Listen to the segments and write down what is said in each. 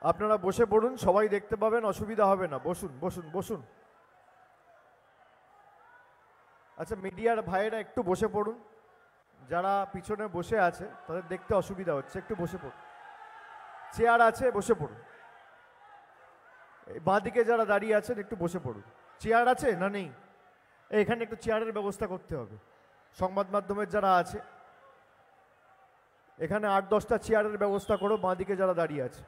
আপনারা বসে পড়ুন, সবাই দেখতে পাবেন, অসুবিধা হবে না। বসুন বসুন বসুন। আচ্ছা, মিডিয়ার ভাইয়েরা একটু বসে পড়ুন, যারা পিছনে বসে আছে তাদের দেখতে অসুবিধা হচ্ছে, একটু বসে পড়ুন। চেয়ার আছে, বসে পড়ুন। বাঁ দিকে যারা দাঁড়িয়ে আছেন একটু বসে পড়ুন। চেয়ার আছে না নেই? এখানে একটু চেয়ারের ব্যবস্থা করতে হবে। সংবাদ মাধ্যমের যারা আছে এখানে 8-10টা চেয়ারের ব্যবস্থা করো, বাঁ দিকে যারা দাঁড়িয়ে আছে।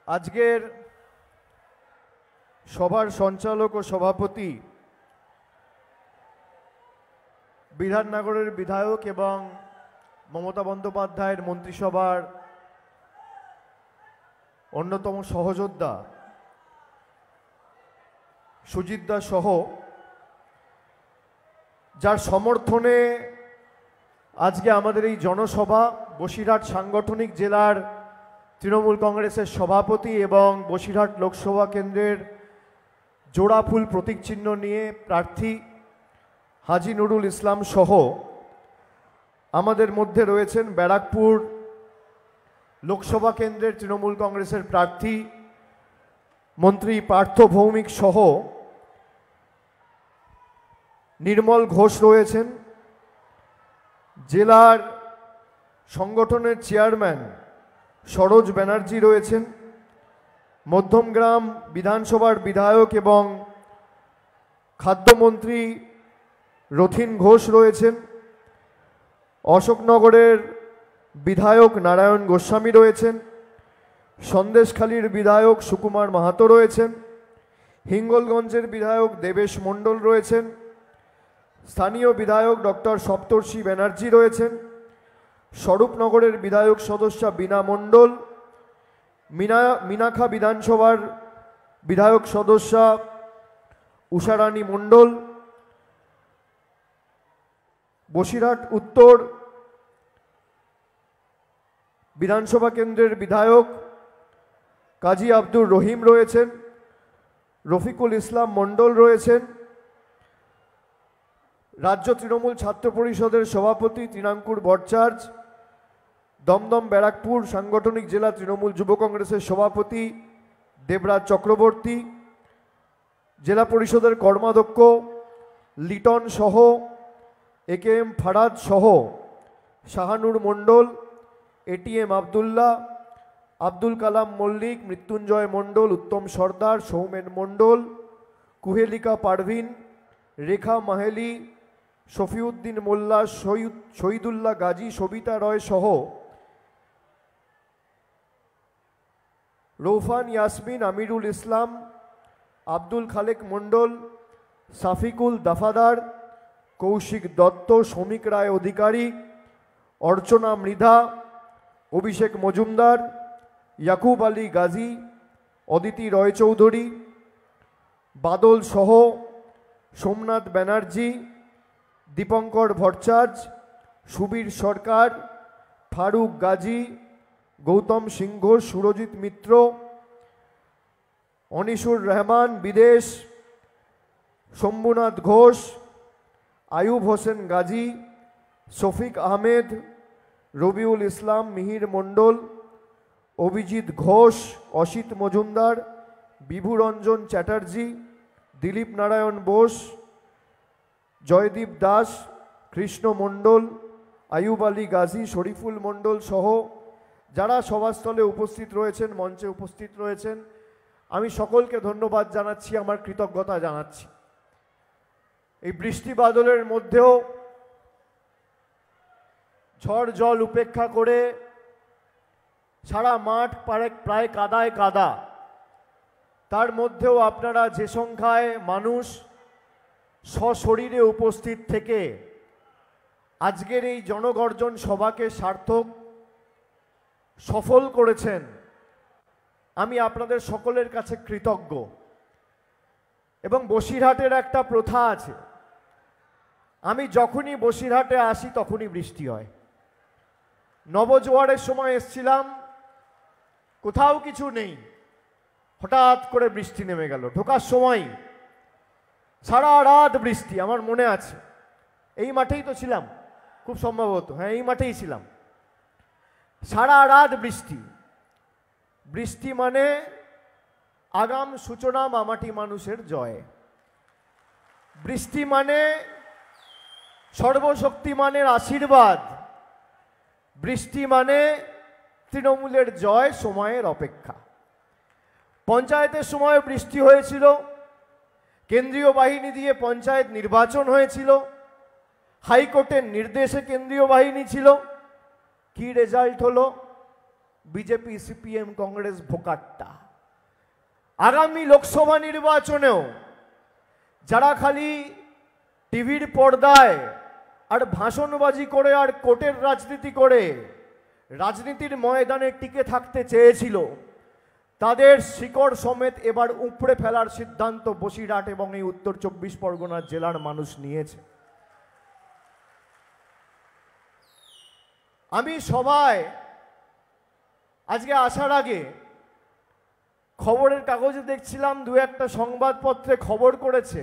আজকের সভার সঞ্চালক ও সভাপতি বিধাননগরের বিধায়ক এবং মমতা বন্দ্যোপাধ্যায়ের মন্ত্রিসভার অন্যতম সহযোদ্ধা সুজিত দাস সহ, যার সমর্থনে আজকে আমাদের এই জনসভা, বসিরহাট সাংগঠনিক জেলার তৃণমূল কংগ্রেসের সভাপতি এবং বসিরহাট লোকসভা কেন্দ্রের জোড়া ফুল প্রতীক চিহ্ন নিয়ে প্রার্থী হাজী নুরুল ইসলাম সহ আমাদের মধ্যে রয়েছেন ব্যারাকপুর লোকসভা কেন্দ্রের তৃণমূল কংগ্রেসের প্রার্থী মন্ত্রী পার্থ ভৌমিক সহ নির্মল ঘোষ রয়েছেন, জেলার সংগঠনের চেয়ারম্যান সরোজ ব্যানার্জি রয়েছেন, মধ্যমগ্রাম বিধানসভার বিধায়ক এবং খাদ্যমন্ত্রী রথিন ঘোষ রয়েছেন, অশোকনগরের বিধায়ক নারায়ণ গোস্বামী রয়েছেন, সন্দেশখালীর বিধায়ক সুকুমার মাহাতো রয়েছেন, হিঙ্গলগঞ্জের বিধায়ক দেবেশ মণ্ডল রয়েছেন, স্থানীয় বিধায়ক ডক্টর সপ্তর্ষি ব্যানার্জি রয়েছেন, স্বরূপনগরের বিধায়ক সদস্যা বীণা মণ্ডল, মিনাখা বিধানসভার বিধায়ক সদস্যা উষারানী মণ্ডল, বসিরহাট উত্তর বিধানসভা কেন্দ্রের বিধায়ক কাজী আব্দুর রহিম রয়েছেন, রফিকুল ইসলাম মণ্ডল রয়েছেন, রাজ্য তৃণমূল ছাত্র পরিষদের সভাপতি তৃণাঙ্কুর ভট্টাচার্য, দমদম ব্যারাকপুর সাংগঠনিক জেলা তৃণমূল যুব কংগ্রেসের সভাপতি দেবরাজ চক্রবর্তী, জেলা পরিষদের কর্মাধ্যক্ষ লিটন সহ, AKM ফারাদ সহ শাহানুর মণ্ডল, ATM আবদুল্লাহ, আব্দুল কালাম মল্লিক, মৃত্যুঞ্জয় মণ্ডল, উত্তম সর্দার, সৌমেন মণ্ডল, কুহেলিকা পারভিন, রেখা মাহেলি, শফিউদ্দিন মোল্লা, শহীদুল্লাহ গাজী, সবিতা রয় সহ রৌফান ইয়াসমিন, আমিরুল ইসলাম, আব্দুল খালেক মণ্ডল, সাফিকুল দাফাদার, কৌশিক দত্ত, শ্রমিক রায় অধিকারী, অর্চনা মৃধা, অভিষেক মজুমদার, ইয়াকুব আলী গাজী, অদিতি রয়চৌধুরী, বাদল সহ সোমনাথ ব্যানার্জি, দীপঙ্কর ভট্টাচার্য, সুবীর সরকার, ফারুক গাজী, গৌতম সিংহ, সুরজিৎ মিত্র, অনিসুর রহমান বিদেশ, শম্ভুনাথ ঘোষ, আয়ুব হোসেন গাজী, শফিক আহমেদ, রবিউল ইসলাম, মিহির মণ্ডল, অভিজিৎ ঘোষ, অসিত মজুমদার, বিভুরঞ্জন চ্যাটার্জি, দিলীপ নারায়ণ বোস, জয়দীপ দাস, কৃষ্ণ মণ্ডল, আয়ুব আলী গাজী, শরীফুল মণ্ডল সহ যারা সভাস্থলে উপস্থিত রয়েছেন, মঞ্চে উপস্থিত রয়েছেন, আমি সকলকে ধন্যবাদ জানাচ্ছি, আমার কৃতজ্ঞতা জানাচ্ছি। এই বৃষ্টি বাদলের মধ্যেও ঝড় জল উপেক্ষা করে সারা মাঠ প্রায় কাদায় কাদা, তার মধ্যেও আপনারা যে সংখ্যায় মানুষ সশরীরে উপস্থিত থেকে আজকের এই জনগর্জন সভাকে সার্থক সফল করেছেন, আমি আপনাদের সকলের কাছে কৃতজ্ঞ। এবং বসিরহাটের একটা প্রথা আছে, আমি যখনই বসিরহাটে আসি তখনই বৃষ্টি হয়। নবজোয়ারের সময় এসছিলাম, কোথাও কিছু নেই, হঠাৎ করে বৃষ্টি নেমে গেল ঢোকার সময়। সারা রাত বৃষ্টি, আমার মনে আছে। এই মাঠেই তো ছিলাম খুব সম্ভবত, হ্যাঁ এই মাঠেই ছিলাম। সারা রাত বৃষ্টি। বৃষ্টি মানে আগাম সূচনা মামাটি মানুষের জয়। বৃষ্টি মানে সর্বশক্তিমানের আশীর্বাদ। বৃষ্টি মানে তৃণমূলের জয়, সময়ের অপেক্ষা। পঞ্চায়েতের সময় বৃষ্টি হয়েছিল, কেন্দ্রীয় বাহিনী দিয়ে পঞ্চায়েত নির্বাচন হয়েছিল, হাইকোর্টের নির্দেশে কেন্দ্রীয় বাহিনী ছিল। কি রেজাল্ট হলো? বিজেপি, সিপিএম, কংগ্রেস ভোকাট্টা। আগামী লোকসভা নির্বাচনেও যারা খালি টিভির পর্দায় আর ভাষণবাজি করে আর কোর্টের রাজনীতি করে রাজনীতির ময়দানে টিকে থাকতে চেয়েছিল, তাদের শিকড় সমেত এবার উপড়ে ফেলার সিদ্ধান্ত বসিরহাট এবং এই উত্তর 24 পরগনা জেলার মানুষ নিয়েছে। আমি সবাই আজকে আসার আগে খবরের কাগজে দেখছিলাম, দু একটা সংবাদপত্রে খবর করেছে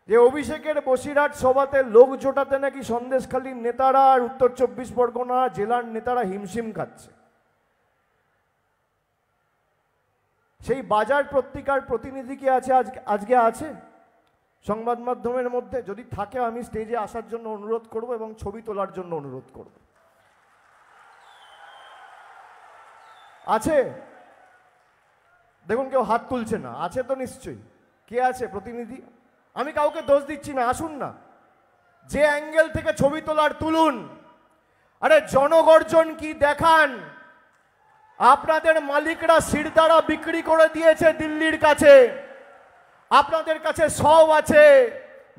যে অভিষেকের বসিরহাট সভাতে লোক জোটাতে নাকি সন্দেশখালীর নেতারা আর উত্তর 24 পরগনা জেলার নেতারা হিমশিম খাচ্ছে। সেই বাজার পত্রিকার প্রতিনিধি কি আছে আজকে আছে সংবাদ মাধ্যমের মধ্যে? যদি থাকে আমি স্টেজে আসার জন্য অনুরোধ করব এবং ছবি তোলার জন্য অনুরোধ করব। আছে? দেখুন কেউ হাত তুলছে না। আছে তো নিশ্চয়ই। কে আছে প্রতিনিধি? আমি কাউকে দোষ দিচ্ছি না, আসুন না, যে অ্যাঙ্গেল থেকে ছবি তোলার তুলুন। আরে জনগর্জন কি দেখান। আপনাদের মালিকরা শিরদাঁড়া বিক্রি করে দিয়েছে দিল্লির কাছে, আপনাদের কাছে সব আছে,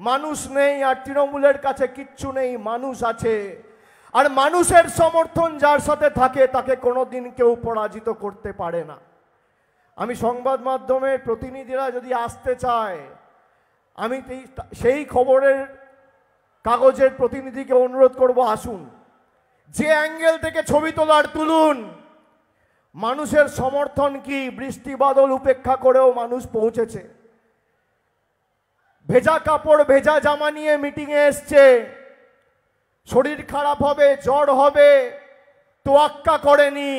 মানুষ নেই। আর তৃণমূলের কাছে কিচ্ছু নেই, মানুষ আছে। আর মানুষের সমর্থন যার সাথে থাকে তাকে কোনোদিন কেউ পরাজিত করতে পারে না। আমি সংবাদ মাধ্যমের প্রতিনিধিরা যদি আসতে চায়, আমি সেই খবরের কাগজের প্রতিনিধিকে অনুরোধ করব, আসুন, যে অ্যাঙ্গেল থেকে ছবি তোলার তুলুন। মানুষের সমর্থন কি? বৃষ্টি বাদল উপেক্ষা করেও মানুষ পৌঁছেছে। ভেজা কাপড় ভেজা জামা নিয়ে মিটিংয়ে এসছে। শরীর খারাপ হবে, জ্বর হবে, তোয়াক্কা করেনি।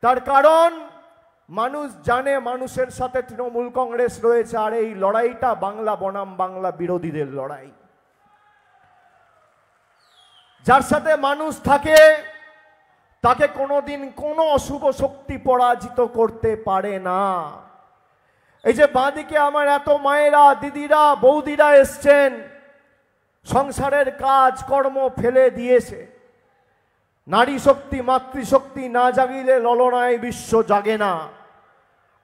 তার কারণ মানুষ জানে মানুষের সাথে তৃণমূল কংগ্রেস রয়েছে। আর এই লড়াইটা বাংলা বনাম বাংলা বিরোধীদের লড়াই। যার সাথে মানুষ থাকে তাকে কোনোদিন কোনো অশুভ শক্তি পরাজিত করতে পারে না। এই যে বাঁদিকে আমার এত মায়েরা, দিদিরা, বৌদিরা এসছেন, সংসারের কাজ কর্ম ফেলে দিয়েছে। নারী শক্তি, মাতৃশক্তি না জাগিলে ললনায় বিশ্ব জাগে না।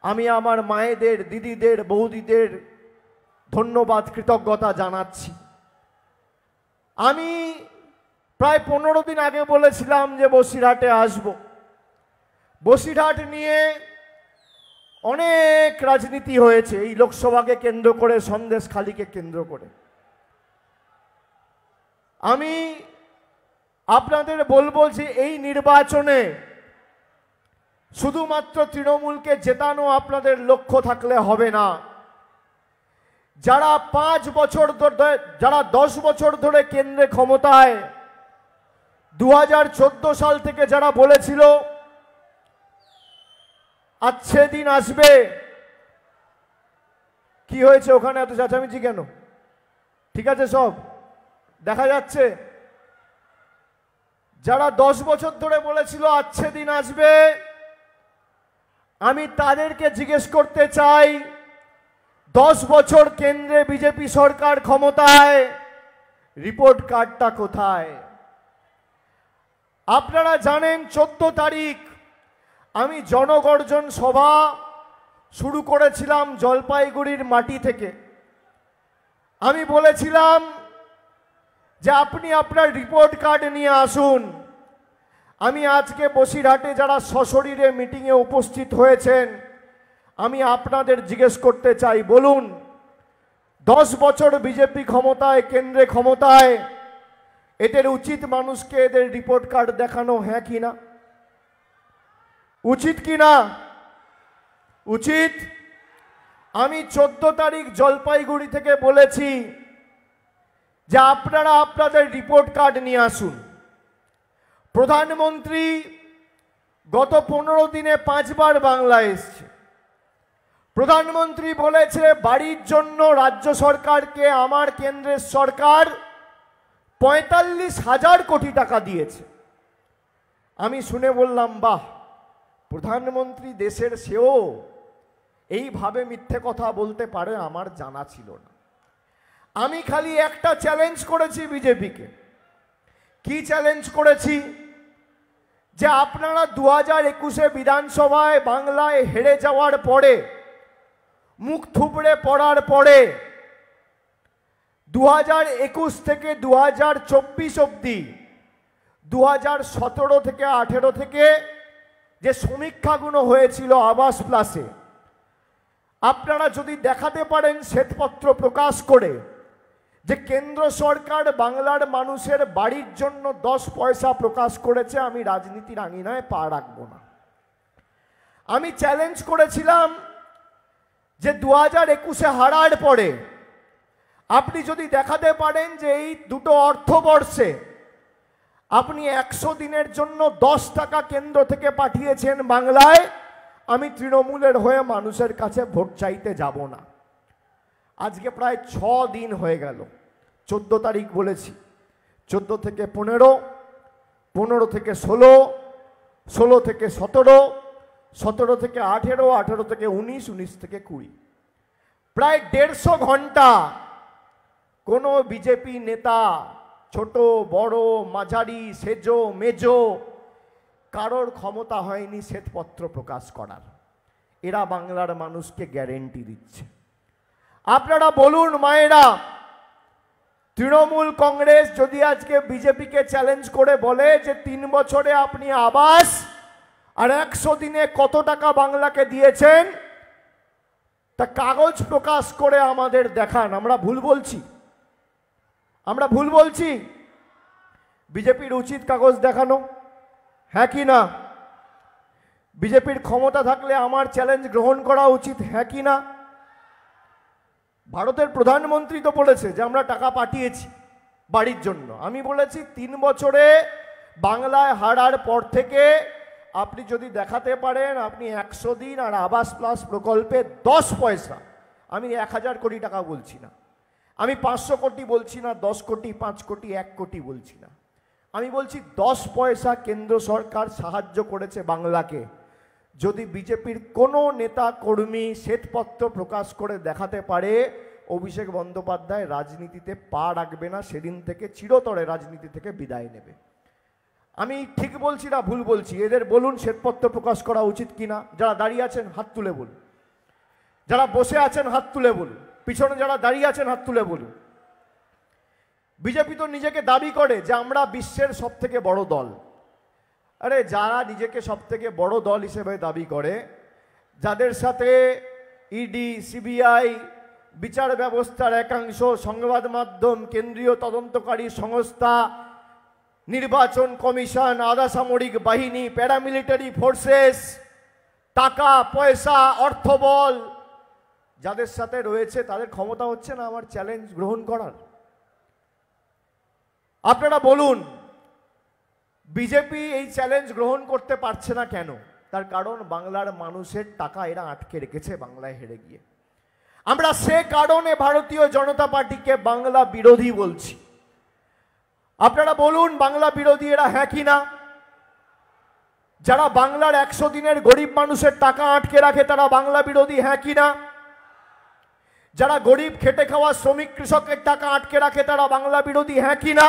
আমি আমার মায়েদের, দিদিদের, বৌদিদের ধন্যবাদ, কৃতজ্ঞতা জানাচ্ছি। আমি প্রায় 15 দিন আগে বলেছিলাম যে বসিরহাটে আসব। বসিরহাট নিয়ে অনেক রাজনীতি হয়েছে এই লোকসভাকে কেন্দ্র করে, সন্দেশখালীকে কেন্দ্র করে। আমি আপনাদের বলবো যে এই নির্বাচনে শুধুমাত্র তৃণমূলকে জেতানো আপনাদের লক্ষ্য থাকলে হবে না। যারা 5 বছর ধরে, যারা 10 বছর ধরে কেন্দ্রে ক্ষমতায়, 2014 সাল থেকে যারা বলেছিল আচ্ছা দিন আসবে, কি হয়েছে ওখানে এত চেঁচামেচি কেন? ঠিক আছে, সব দেখা যাচ্ছে। যারা 10 বছর ধরে বলেছিল আচ্ছা দিন আসবে, আমি তাদেরকে জিজ্ঞেস করতে চাই, 10 বছর কেন্দ্রে বিজেপি সরকার ক্ষমতায়, রিপোর্ট কার্ডটা কোথায়? আপনারা জানেন 14 তারিখ আমি জনগর্জন সভা শুরু করেছিলাম জলপাইগুড়ির মাটি থেকে। আমি বলেছিলাম যে আপনি আপনার রিপোর্ট কার্ড নিয়ে আসুন। আমি আজকে বসিরহাটে যারা সশরীরে মিটিংয়ে উপস্থিত হয়েছেন, আমি আপনাদের জিজ্ঞেস করতে চাই, বলুন 10 বছর বিজেপি ক্ষমতায়, কেন্দ্রে ক্ষমতায়, এদের উচিত মানুষকে এদের রিপোর্ট কার্ড দেখানো, হ্যাঁ কি না? উচিত কি না? উচিত। আমি 14 তারিখ জলপাইগুড়ি থেকে বলেছি যে আপনারা আপনাদের রিপোর্ট কার্ড নিয়ে আসুন। প্রধানমন্ত্রী গত 15 দিনে 5 বার বাংলায় এসেছে। প্রধানমন্ত্রী বলেছে বাড়ির জন্য রাজ্য সরকারকে আমার কেন্দ্রের সরকার 45,000 কোটি টাকা দিয়েছে। আমি শুনে বললাম, বাহ, প্রধানমন্ত্রী দেশের সেও এইভাবে মিথ্যে কথা বলতে পারে, আমার জানা ছিল না। আমি খালি একটা চ্যালেঞ্জ করেছি বিজেপিকে। কি চ্যালেঞ্জ করেছি? যে আপনারা 2021-এ বিধানসভায় বাংলায় হেরে যাওয়ার পরে, মুখ থুবড়ে পড়ার পরে 2021 থেকে 2024 অবধি 2017 থেকে 18 থেকে যে সমীক্ষাগুলো হয়েছিল আবাস প্লাসে, আপনারা যদি দেখাতে পারেন শ্বেতপত্র প্রকাশ করে যে কেন্দ্র সরকার বাংলার মানুষের বাড়ির জন্য 10 পয়সা প্রকাশ করেছে, আমি রাজনীতির আঙিনায় পা রাখবো না। আমি চ্যালেঞ্জ করেছিলাম যে 2021-এ হারার পরে আপনি যদি দেখাতে পারেন যে এই দুটো অর্থবর্ষে আপনি 100 দিনের জন্য 10 টাকা কেন্দ্র থেকে পাঠিয়েছেন বাংলায়, আমি তৃণমূলের হয়ে মানুষের কাছে ভোট চাইতে যাব না। আজকে প্রায় 6 দিন হয়ে গেল। 14 তারিখ বলেছি, 14 থেকে 15, 15 থেকে 16, 16 থেকে 17, 17 থেকে 18, 18 থেকে 19, 19 থেকে 20, প্রায় 150 ঘন্টা কোনো বিজেপি নেতা, ছোট বড় মাঝারি সেজো মেজো, কারোর ক্ষমতা হয়নি শ্বেতপত্র প্রকাশ করার। এরা বাংলার মানুষকে গ্যারেন্টি দিচ্ছে। আপনারা বলুন মায়েরা, তৃণমূল কংগ্রেস যদি আজকে বিজেপিকে চ্যালেঞ্জ করে বলে যে 3 বছরে আপনি আবাস আর 100 দিনে কত টাকা বাংলাকে দিয়েছেন, তা কাগজ প্রকাশ করে আমাদের দেখান। আমরা ভুল বলছি? আমরা ভুল বলছি? বিজেপির উচিত কাগজ দেখানো, হ্যাঁ কি না? বিজেপির ক্ষমতা থাকলে আমার চ্যালেঞ্জ গ্রহণ করা উচিত, হ্যাঁ কি না? ভারতের প্রধানমন্ত্রী তো বলেছে যে আমরা টাকা পাঠিয়েছি বাড়ির জন্য। আমি বলেছি 3 বছরে বাংলায় হারার পর থেকে আপনি যদি দেখাতে পারেন আপনি 100 দিন আর আবাস প্লাস প্রকল্পে 10 পয়সা, আমি 1000 কোটি টাকা বলছি না, আমি 500 কোটি বলছি না, 10 কোটি, 5 কোটি, 1 কোটি বলছি না, আমি বলছি 10 পয়সা কেন্দ্র সরকার সাহায্য করেছে বাংলাকে। যদি বিজেপির কোনো নেতা কর্মী শ্বেতপত্র প্রকাশ করে দেখাতে পারে, অভিষেক বন্দ্যোপাধ্যায় রাজনীতিতে পা রাখবে না, সেদিন থেকে চিরতরে রাজনীতি থেকে বিদায় নেবে। আমি ঠিক বলছি না ভুল বলছি? এদের বলুন শ্বেতপত্র প্রকাশ করা উচিত কিনা। যারা দাঁড়িয়ে আছেন হাত তুলে বলুন, যারা বসে আছেন হাত তুলে বলুন, পিছনে যারা দাঁড়িয়ে আছেন হাত তুলে বলুন। বিজেপি তো নিজেকে দাবি করে যে আমরা বিশ্বের সবথেকে বড় দল। আরে যারা নিজেকে সবথেকে বড় দল হিসেবে দাবি করে, যাদের সাথে ইডি, সিবিআই, বিচার ব্যবস্থার একাংশ, সংবাদ মাধ্যম, কেন্দ্রীয় তদন্তকারী সংস্থা, নির্বাচন কমিশন, আধা সামরিক বাহিনী, প্যারামিলিটারি ফোর্সেস, টাকা পয়সা অর্থবল যাদের সাথে রয়েছে, তাদের ক্ষমতা হচ্ছে না আমার চ্যালেঞ্জ গ্রহণ করার? আপনারা বলুন বিজেপি এই চ্যালেঞ্জ গ্রহণ করতে পারছে না কেন? তার কারণ বাংলার মানুষের টাকা এরা আটকে রেখেছে বাংলায় হেরে গিয়ে। আমরা সে কারণে ভারতীয় জনতা পার্টিকে বাংলা বিরোধী বলছি। আপনারা বলুন বাংলা বিরোধী এরা, হ্যাঁ কি না? যারা বাংলার 100 দিনের গরিব মানুষের টাকা আটকে রাখে তারা বাংলা বিরোধী, হ্যাঁ কি না? যারা গরিব খেটে খাওয়া শ্রমিক কৃষকের টাকা আটকে রাখে তারা বাংলা বিরোধী, হ্যাঁ কি না?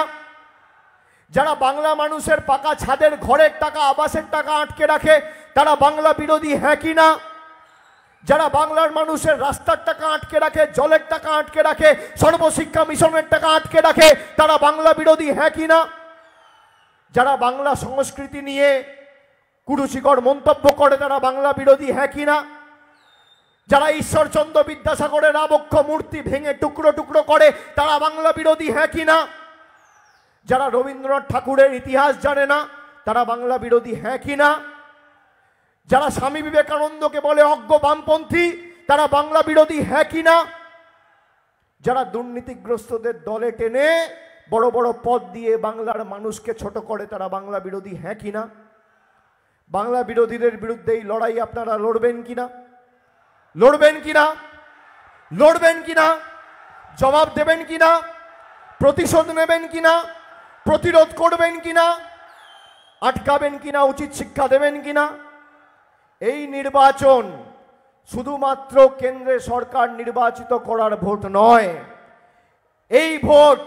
যারা বাংলা মানুষের পাকা ছাদের ঘরের টাকা, আবাসের টাকা আটকে রাখে তারা বাংলা বিরোধী, হ্যাঁ কি না? যারা বাংলার মানুষের রাস্তার টাকা আটকে রাখে, জলের টাকা আটকে রাখে, সর্বশিক্ষা মিশনের টাকা আটকে রাখে তারা বাংলা বিরোধী, হ্যাঁ কি না? যারা বাংলা সংস্কৃতি নিয়ে কুরুচিকর মন্তব্য করে তারা বাংলা বিরোধী, হ্যাঁ কি না? যারা ঈশ্বরচন্দ্র বিদ্যাসাগরের আবক্ষ মূর্তি ভেঙে টুকরো টুকরো করে তারা বাংলা বিরোধী, হ্যাঁ কি না? যারা রবীন্দ্রনাথ ঠাকুরের ইতিহাস জানে না তারা বাংলা বিরোধী, হ্যাঁ কি না? যারা স্বামী বিবেকানন্দকে বলে অজ্ঞ বামপন্থী তারা বাংলা বিরোধী হ্যাঁ কিনা? যারা দুর্নীতিগ্রস্তদের দলে টেনে বড় বড় পদ দিয়ে বাংলার মানুষকে ছোট করে তারা বাংলা বিরোধী হ্যাঁ কিনা? বাংলা বিরোধীদের বিরুদ্ধে এই লড়াই আপনারা লড়বেন কিনা? লড়বেন কিনা? লড়বেন কিনা? জবাব দেবেন কিনা? প্রতিশোধ নেবেন কিনা? প্রতিরোধ করবেন কিনা? আটকাবেন কিনা? উচিত শিক্ষা দেবেন কিনা? এই নির্বাচন শুধুমাত্র কেন্দ্রে সরকার নির্বাচিত করার ভোট নয়। এই ভোট,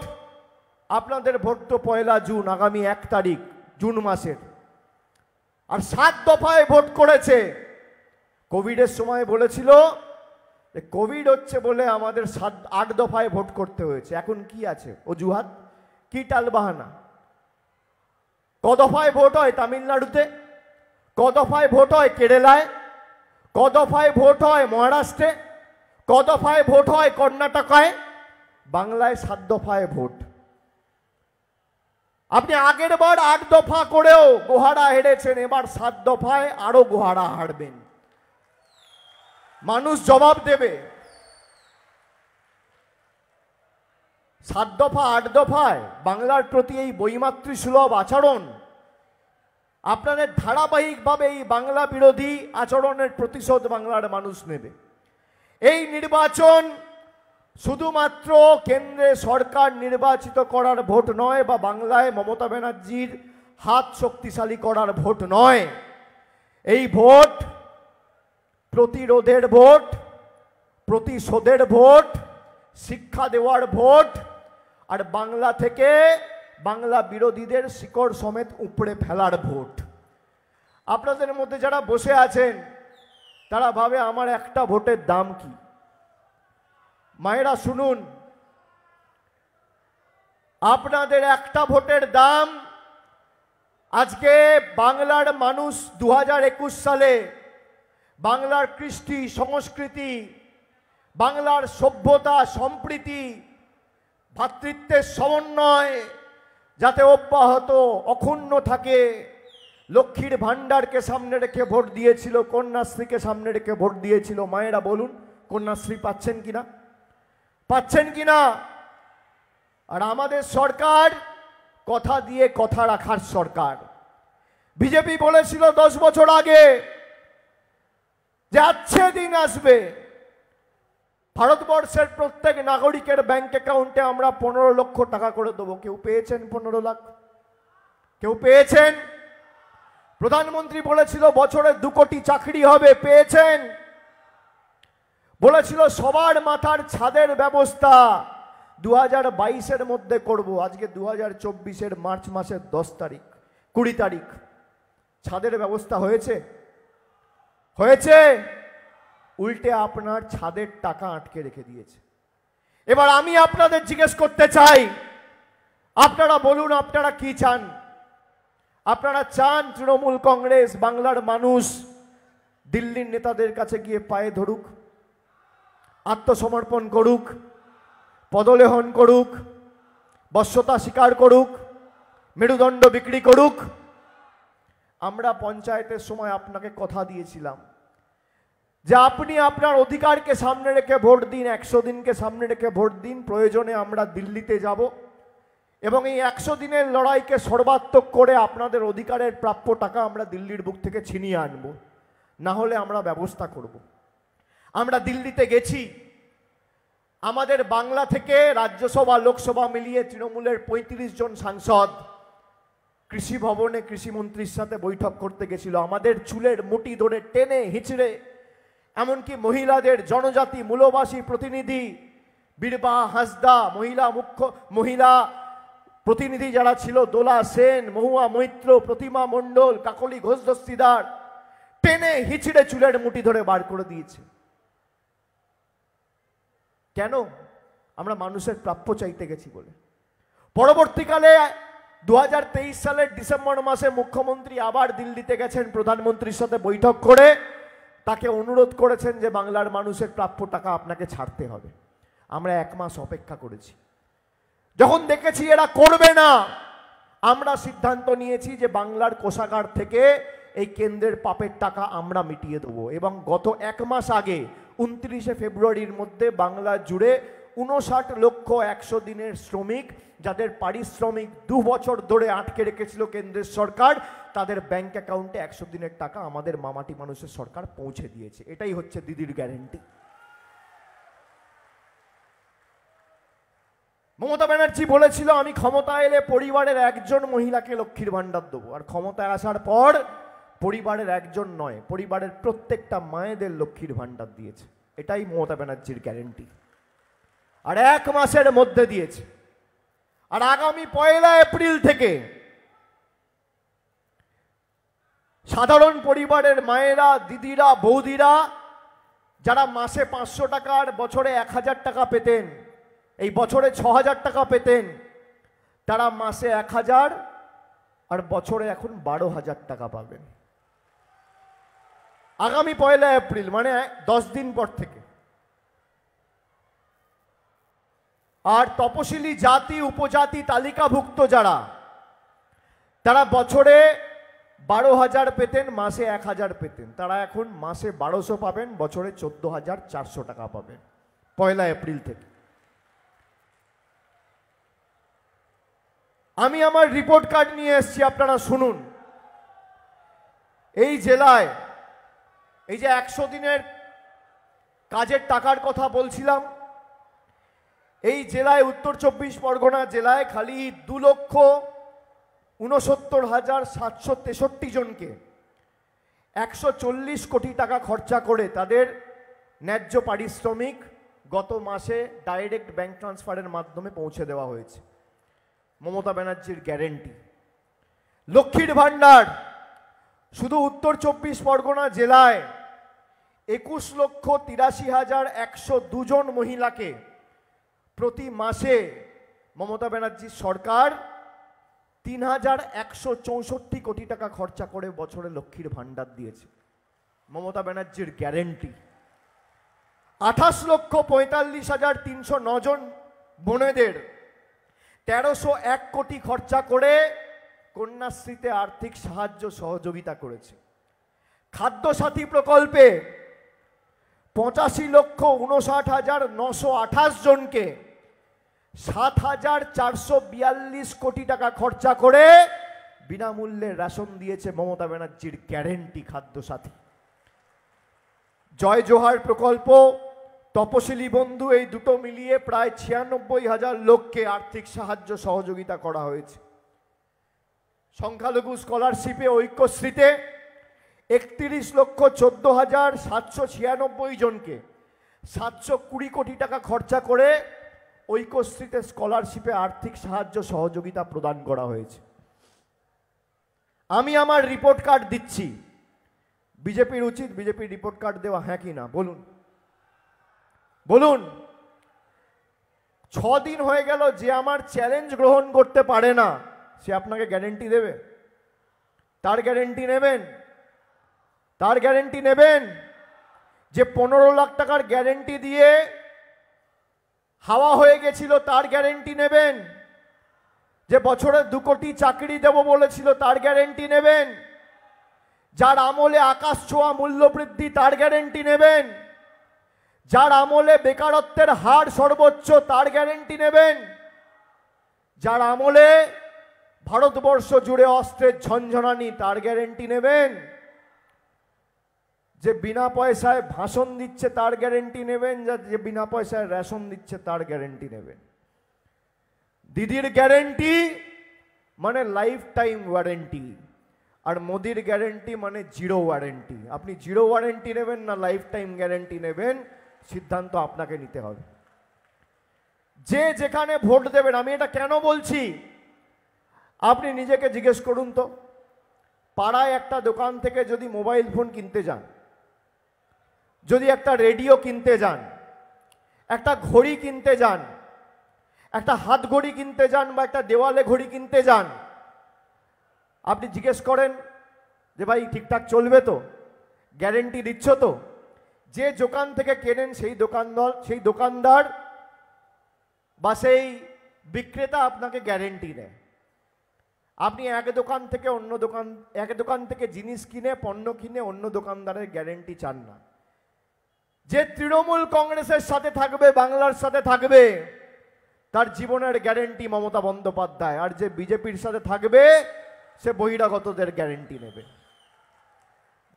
আপনাদের ভোট তো 1 জুন, আগামী 1 তারিখ জুন মাসের, আর 7 দফায় ভোট করেছে। কোভিডের সময় বলেছিল যে কোভিড হচ্ছে বলে আমাদের 8 দফায় ভোট করতে হয়েছে। এখন কি আছে অজুহাত? কি টালবাহানা? ক দফায় ভোট হয় তামিলনাড়ুতে? ক দফায় ভোট হয় কেরালায়? ক দফায় ভোট হয় মহারাষ্ট্রে? ক দফায় ভোট হয় কর্ণাটকায়? বাংলায় 7 দফায় ভোট। আপনি আগের বার 8 দফা করেও গোহারা হেরেছেন, এবার 7 দফায় আরো গোহারা হারবেন। মানুষ জবাব দেবে। 7 দফা 8 দফায় বাংলার প্রতি এই বৈমাতৃ সুলভ আচরণ, আপনাদের ধারাবাহিকভাবে এই বাংলা বিরোধী আচরণের প্রতিশোধ বাংলার মানুষ নেবে। এই নির্বাচন শুধুমাত্র কেন্দ্রে সরকার নির্বাচিত করার ভোট নয়, বা বাংলায় মমতা ব্যানার্জির হাত শক্তিশালী করার ভোট নয়। এই ভোট প্রতিরোধের ভোট, প্রতিশোধের ভোট, শিক্ষা দেওয়ার ভোট, আর বাংলা থেকে বাংলা বিরোধীদের শিকড় সমেত উপড়ে ফেলার ভোট। আপনাদের মধ্যে যারা বসে আছেন তারা ভাবে আমার একটা ভোটের দাম কি? মায়েরা শুনুন, আপনাদের একটা ভোটের দাম আজকে বাংলার মানুষ 2021 সালে বাংলার কৃষ্টি সংস্কৃতি, বাংলার সভ্যতা সম্প্রীতি, ভ্রাতৃত্বের সমন্বয় যাতে অব্যাহত অক্ষুণ্ণ থাকে, লক্ষ্মীর ভাণ্ডারকে সামনে রেখে ভোট দিয়েছিল, কন্যাশ্রীকে সামনে রেখে ভোট দিয়েছিল। মায়েরা বলুন, কন্যাশ্রী পাচ্ছেন কিনা? পাচ্ছেন কিনা? আর আমাদের সরকার কথা দিয়ে কথা রাখার সরকার। বিজেপি বলেছিল 10 বছর আগে যে अच्छे দিন আসবে, ভারতবর্ষের প্রত্যেক নাগরিকের ব্যাংক অ্যাকাউন্টে আমরা 15 লক্ষ টাকা করে দেবো। কেউ পেয়েছেন 15 লাখ? কেউ পেয়েছেন? প্রধানমন্ত্রী বলেছিল বছরে 2 কোটি চাকরি হবে, পেয়েছেন? বলেছিল সবার মাথার ছাদের ব্যবস্থা 2022-এর মধ্যে করব। আজকে 2024-এর মার্চ মাসের 10 তারিখ 20 তারিখ, ছাদের ব্যবস্থা হয়েছে? হয়েছে? উল্টে আপনার ছাদের টাকা আটকে রেখে দিয়েছে। এবার আমি আপনাদের জিজ্ঞেস করতে চাই, আপনারা বলুন আপনারা কি চান? আপনারা চান তৃণমূল কংগ্রেস বাংলার মানুষ দিল্লির নেতাদের কাছে গিয়ে পায়ে ধরুক, আত্মসমর্পণ করুক, পদলেহন করুক, বশ্যতা স্বীকার করুক, মেরুদণ্ড বিক্রি করুক? আমরা পঞ্চায়েতের সময় আপনাকে কথা দিয়েছিলাম যে আপনি আপনার অধিকারকে সামনে রেখে ভোট দিন, 100 দিনকে সামনে রেখে ভোট দিন। প্রয়োজনে আমরা দিল্লিতে যাব এবং এই 100 দিনের লড়াইকে সর্বাত্মক করে আপনাদের অধিকারের প্রাপ্য টাকা আমরা দিল্লির বুক থেকে ছিনিয়ে আনব, না হলে আমরা ব্যবস্থা করব। আমরা দিল্লিতে গেছি, আমাদের বাংলা থেকে রাজ্যসভা লোকসভা মিলিয়ে তৃণমূলের 35 জন সাংসদ কৃষি ভবনে কৃষিমন্ত্রীর সাথে বৈঠক করতে গেছিল। আমাদের চুলের মুঠি ধরে টেনে হিচড়ে, এমনকি মহিলাদের জনজাতি মূলবাসী প্রতিনিধি বীরবা হাঁসদা, মহিলা প্রতিনিধি যারা ছিল দোলা সেন, মহুয়া মৈত্র, প্রতিমা মণ্ডল, কাকলি ঘোষ দস্তিদার, টেনে হিচড়ে চুলের মুঠি ধরে বার করে দিয়েছে। কেন? আমরা মানুষের প্রাপ্য চাইতে গেছি বলে। পরবর্তীকালে 2023 সালের ডিসেম্বর মাসে মুখ্যমন্ত্রী আবার দিল্লিতে গেছেন, প্রধানমন্ত্রীর সাথে বৈঠক করে তাকে অনুরোধ করেছেন যে বাংলার মানুষের প্রাপ্য টাকা আপনাকে ছাড়তে হবে। আমরা 1 মাস অপেক্ষা করেছি। যখন দেখেছি এরা করবে না, আমরা সিদ্ধান্ত নিয়েছি যে বাংলার কোষাগার থেকে এই কেন্দ্রের পাপের টাকা আমরা মিটিয়ে দেবো। এবং গত 1 মাস আগে 29শে ফেব্রুয়ারির মধ্যে বাংলা জুড়ে 59,100,000 দিনের শ্রমিক যাদের পারিশ্রমিক 2 বছর ধরে আটকে রেখেছিল কেন্দ্রের সরকার, তাদের ব্যাংক অ্যাকাউন্টে 100 দিনের টাকা আমাদের মামাটি মানুষের সরকার পৌঁছে দিয়েছে। এটাই হচ্ছে দিদির গ্যারেন্টি। মমতা ব্যানার্জি বলেছিল আমি ক্ষমতায় এলে পরিবারের একজন মহিলাকে লক্ষ্মীর ভাণ্ডার দেবো, আর ক্ষমতায় আসার পর পরিবারের একজন নয়, পরিবারের প্রত্যেকটা মায়েদের লক্ষ্মীর ভাণ্ডার দিয়েছে। এটাই মমতা ব্যানার্জির গ্যারেন্টি, আর 1 মাসের মধ্যে দিয়েছে। আর আগামী 1 এপ্রিল থেকে সাধারণ পরিবারের মায়েরা, দিদিরা, বৌদিরা যারা মাসে 500 টাকা আর বছরে 1000 টাকা পেতেন, এই বছরে 6000 টাকা পেতেন, তারা মাসে 1000 আর বছরে এখন 12,000 টাকা পাবেন আগামী 1 এপ্রিল, মানে 10 দিন পর থেকে। আর তপশিলি জাতি উপজাতি তালিকাভুক্ত যারা, তারা বছরে 12,000 পেতেন, মাসে 1000 পেতেন, তারা এখন মাসে 1200 পাবেন, বছরে 14,400 টাকা পাবেন 1 এপ্রিল থেকে। আমি আমার রিপোর্ট কার্ড নিয়ে এসেছি, আপনারা শুনুন। এই জেলায় এই যে 100 দিনের কাজের টাকার কথা বলছিলাম, এই জেলায় উত্তর 24 পরগনা জেলায় খালি 2,69,763 জনকে 140 কোটি টাকা খরচা করে তাদের ন্যায্য পারিশ্রমিক গত মাসে ডাইরেক্ট ব্যাংক ট্রান্সফারের মাধ্যমে পৌঁছে দেওয়া হয়েছে। মমতা ব্যানার্জির গ্যারেন্টি। লক্ষ্মীর ভাণ্ডার শুধু উত্তর 24 পরগনা জেলায় 21,83,102 জন মহিলাকে প্রতি মাসে মমতা ব্যানার্জির সরকার 3,164 কোটি টাকা খরচা করে বছরে লক্ষ্মীর ভাণ্ডার দিয়েছে। মমতা ব্যানার্জির গ্যারেন্টি। 28,45,309 জন বোনেদের 1,301 কোটি খরচা করে কন্যাশ্রীতে আর্থিক সাহায্য সহযোগিতা করেছে। খাদ্যসাথী প্রকল্পে 85,59,928 জনকে 7,442 কোটি টাকা খরচা করে বিনামূল্যে রেশন দিয়েছে মমতা ব্যানার্জির গ্যারেন্টি খাদ্যসাথী। জয় জোহার প্রকল্প, তপশিলি বন্ধু, এই দুটো মিলিয়ে প্রায় 96,000 লোককে আর্থিক সাহায্য সহযোগিতা করা হয়েছে। সংখ্যালঘু স্কলারশিপে ঐক্যশ্রীতে 31,14,796 জনকে 720 কোটি টাকা খরচা করে ঐক্যশ্রীতে স্কলারশিপে আর্থিক সাহায্য সহযোগিতা প্রদান করা হয়েছে। আমি আমার রিপোর্ট কার্ড দিচ্ছি। বিজেপির উচিত বিজেপির রিপোর্ট কার্ড দেওয়া, হ্যাঁ কি না বলুন? বলুন। 6 দিন হয়ে গেল, যে আমার চ্যালেঞ্জ গ্রহণ করতে পারে না সে আপনাকে গ্যারেন্টি দেবে? তার গ্যারেন্টি নেবেন? তার গ্যারেন্টি নেবেন? যে 15 লাখ টাকার গ্যারেন্টি দিয়ে হাওয়া হয়ে গেছিল তার গ্যারেন্টি নেবেন? যে বছরে 2 কোটি চাকরি দেব বলেছিল তার গ্যারেন্টি নেবেন? যার আমলে আকাশ ছোঁয়া মূল্যবৃদ্ধি তার গ্যারেন্টি নেবেন? যার আমলে বেকারত্বের হার সর্বোচ্চ তার গ্যারেন্টি নেবেন? যার আমলে ভারতবর্ষ জুড়ে অস্ত্রের ঝনঝনানি তার গ্যারেন্টি নেবেন? যে বিনা পয়সায় ভাষণ দিচ্ছে তার গ্যারেন্টি নেবেন? যে বিনা পয়সায় রেশন দিচ্ছে তার গ্যারেন্টি নেবেন? দিদির গ্যারেন্টি মানে লাইফ টাইম ওয়ারেন্টি, আর মোদির গ্যারেন্টি মানে 0 ওয়ারেন্টি। আপনি 0 ওয়ারেন্টি নেবেন না লাইফ টাইম গ্যারেন্টি নেবেন, সিদ্ধান্ত আপনাকে নিতে হবে। যে যেখানে ভোট দেবেন, আমি এটা কেন বলছি আপনি নিজেকে জিজ্ঞেস করুন তো। পাড়ায় একটা দোকান থেকে যদি মোবাইল ফোন কিনতে যান, যদি একটা রেডিও কিনতে যান, একটা ঘড়ি কিনতে যান, একটা হাত ঘড়ি কিনতে যান বা একটা দেওয়ালে ঘড়ি কিনতে যান, আপনি জিজ্ঞেস করেন যে ভাই ঠিকঠাক চলবে তো, গ্যারেন্টি দিচ্ছ তো? যে দোকান থেকে কেনেন সেই দোকানদার বা সেই বিক্রেতা আপনাকে গ্যারেন্টি দেয়। আপনি এক দোকান থেকে জিনিস কিনে পণ্য কিনে অন্য দোকানদারের গ্যারেন্টি চান না। যে তৃণমূল কংগ্রেসের সাথে থাকবে, বাংলার সাথে থাকবে, তার জীবনের গ্যারেন্টি মমতা বন্দ্যোপাধ্যায়। আর যে বিজেপির সাথে থাকবে সে বহিরাগতদের গ্যারেন্টি নেবে।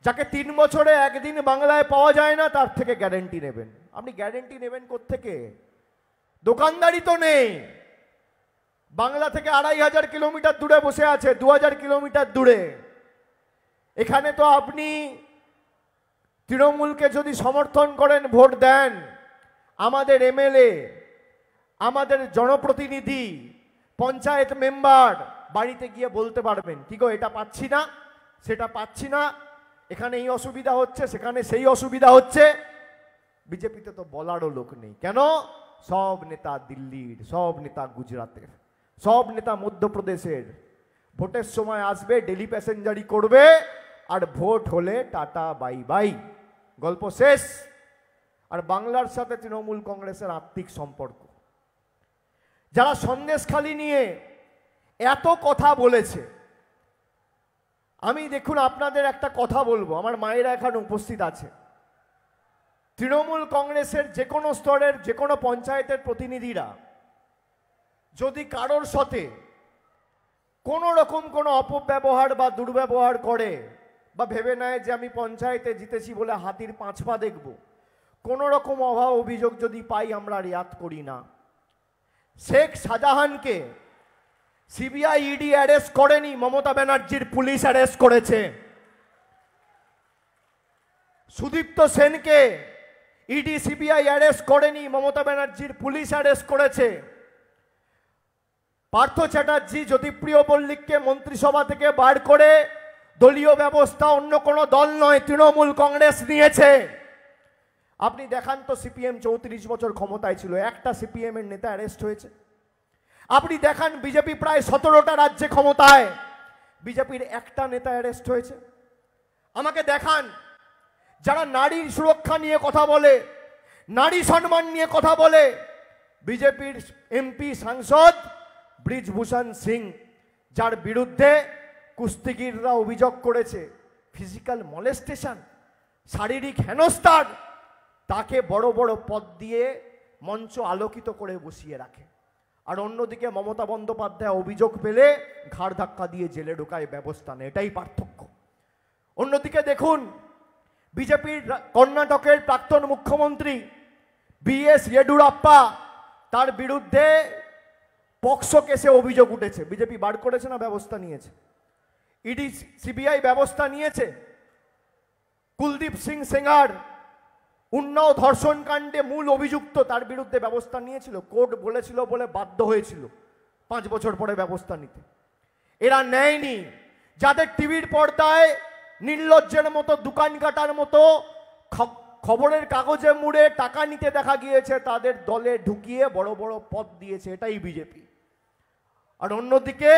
যাকে 3 বছরে একদিন বাংলায় পাওয়া যায় না তার থেকে গ্যারেন্টি নেবেন। আপনি গ্যারেন্টি নেবেন কোত্থেকে? দোকানদারি তো নেই। বাংলা থেকে 2500 কিলোমিটার দূরে বসে আছে, 2000 কিলোমিটার দূরে। এখানে তো আপনি তৃণমূলকে যদি সমর্থন করেন, ভোট দেন, আমাদের এমএলএ, আমাদের জনপ্রতিনিধি, পঞ্চায়েত মেম্বার বাড়িতে গিয়ে বলতে পারবেন, কি গো এটা পাচ্ছি না, সেটা পাচ্ছি না, এখানে এই অসুবিধা হচ্ছে, সেখানে সেই অসুবিধা হচ্ছে। বিজেপিতে তো বলারও লোক নেই। কেন? সব নেতা দিল্লির, সব নেতা গুজরাটের, সব নেতা মধ্যপ্রদেশের। ভোটের সময় আসবে, ডেলি প্যাসেঞ্জারি করবে, আর ভোট হলে টাটা বাই বাই, গল্প শেষ। আর বাংলার সাথে তৃণমূল কংগ্রেসের আত্মিক সম্পর্ক। যারা সন্দেশখালি নিয়ে এত কথা বলেছে, আমি দেখুন আপনাদের একটা কথা বলবো, আমার মায়েরা এখানে উপস্থিত আছে। তৃণমূল কংগ্রেসের যে কোনো স্তরের, যে কোনো পঞ্চায়েতের প্রতিনিধিরা যদি কারোর সাথে কোনো রকম কোনো অপব্যবহার বা দুর্ব্যবহার করে, বা ভেবে নেয় যে আমি পঞ্চায়েতে জিতেছি বলে হাতির 5 পা দেখব, কোনো রকম অভাব অভিযোগ যদি পাই আমরা রেয়াত করি না। শেখ শাহজাহানকে সিবিআই ইডি অ্যারেস্ট করেনি, মমতা ব্যানার্জির পুলিশ অ্যারেস্ট করেছে। সুদীপ্ত সেনকে ইডি সিবিআই অ্যারেস্ট করেনি, মমতা ব্যানার্জির পুলিশ অ্যারেস্ট করেছে। পার্থ চ্যাটার্জি, জ্যোতিপ্রিয় মল্লিককে মন্ত্রিসভা থেকে বার করে দলীয় ব্যবস্থা অন্য কোনো দল নয়, তৃণমূল কংগ্রেস নিয়েছে। আপনি দেখান তো, সিপিএম 34 বছর ক্ষমতায় ছিল, একটা সিপিএম এর নেতা অ্যারেস্ট হয়েছে? আপনি দেখান, বিজেপি প্রায় 17টা রাজ্যে ক্ষমতায়, বিজেপির একটা নেতা অ্যারেস্ট হয়েছে? আমাকে দেখান যারা নারীর সুরক্ষা নিয়ে কথা বলে, নারী সম্মান নিয়ে কথা বলে। বিজেপির এমপি সাংসদ ব্রিজভূষণ সিং, যার বিরুদ্ধে কুস্তিগিররা অভিযোগ করেছে ফিজিক্যাল মলেস্টেশন, শারীরিক হেনস্থার, তাকে বড় বড় পদ দিয়ে মঞ্চ আলোকিত করে বসিয়ে রাখে। আর অন্যদিকে মমতা বন্দ্যোপাধ্যায় অভিযোগ পেলে ঘাড় ধাক্কা দিয়ে জেলে ঢোকায়, ব্যবস্থা নেই। এটাই পার্থক্য। অন্যদিকে দেখুন, বিজেপির কর্ণাটকের প্রাক্তন মুখ্যমন্ত্রী বিএস ইয়েডুরাপ্পা, তার বিরুদ্ধে পক্সো কেসে অভিযোগ উঠেছে। বিজেপি বার করেছে না ব্যবস্থা নিয়েছে? ইডি সিবিআই ব্যবস্থা নিয়েছে। কুলদীপ সিং সেঙ্গার উন্নাও ধর্ষণ কাণ্ডে মূল অভিযুক্ত, তার বিরুদ্ধে ব্যবস্থা নিয়েছিল। কোর্ট বলেছিল বলে বাধ্য হয়েছিল 5 বছর পরে ব্যবস্থা নিতে। এরা নেয়নি। যাদের টিভির পর্দায় নির্লজ্জের মতো, দোকান কাটার মতো খবরের কাগজে মুড়ে টাকা নিতে দেখা গিয়েছে, তাদের দলে ঢুকিয়ে বড় বড় পদ দিয়েছে। এটাই বিজেপি। আর অন্যদিকে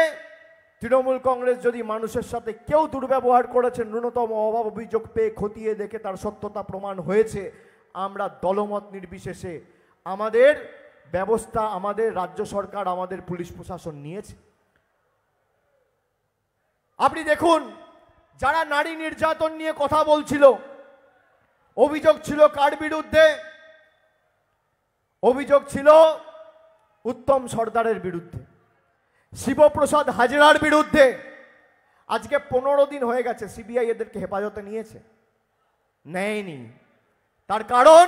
তৃণমূল কংগ্রেস যদি মানুষের সাথে কেউ দুর্ব্যবহার করেছে, ন্যূনতম অভাব অভিযোগ পেয়ে খতিয়ে দেখে তার সত্যতা প্রমাণ হয়েছে, আমরা দলমত নির্বিশেষে আমাদের ব্যবস্থা, আমাদের রাজ্য সরকার, আমাদের পুলিশ প্রশাসন নিয়েছে। আপনি দেখুন, যারা নারী নির্যাতন নিয়ে কথা বলছিল, অভিযোগ ছিল কার বিরুদ্ধে? অভিযোগ ছিল উত্তম সর্দারের বিরুদ্ধে, শিবপ্রসাদ হাজরার বিরুদ্ধে। আজকে 15 দিন হয়ে গেছে, সিবিআই এদেরকে হেফাজতে নিয়েছে? নেয়নি। তার কারণ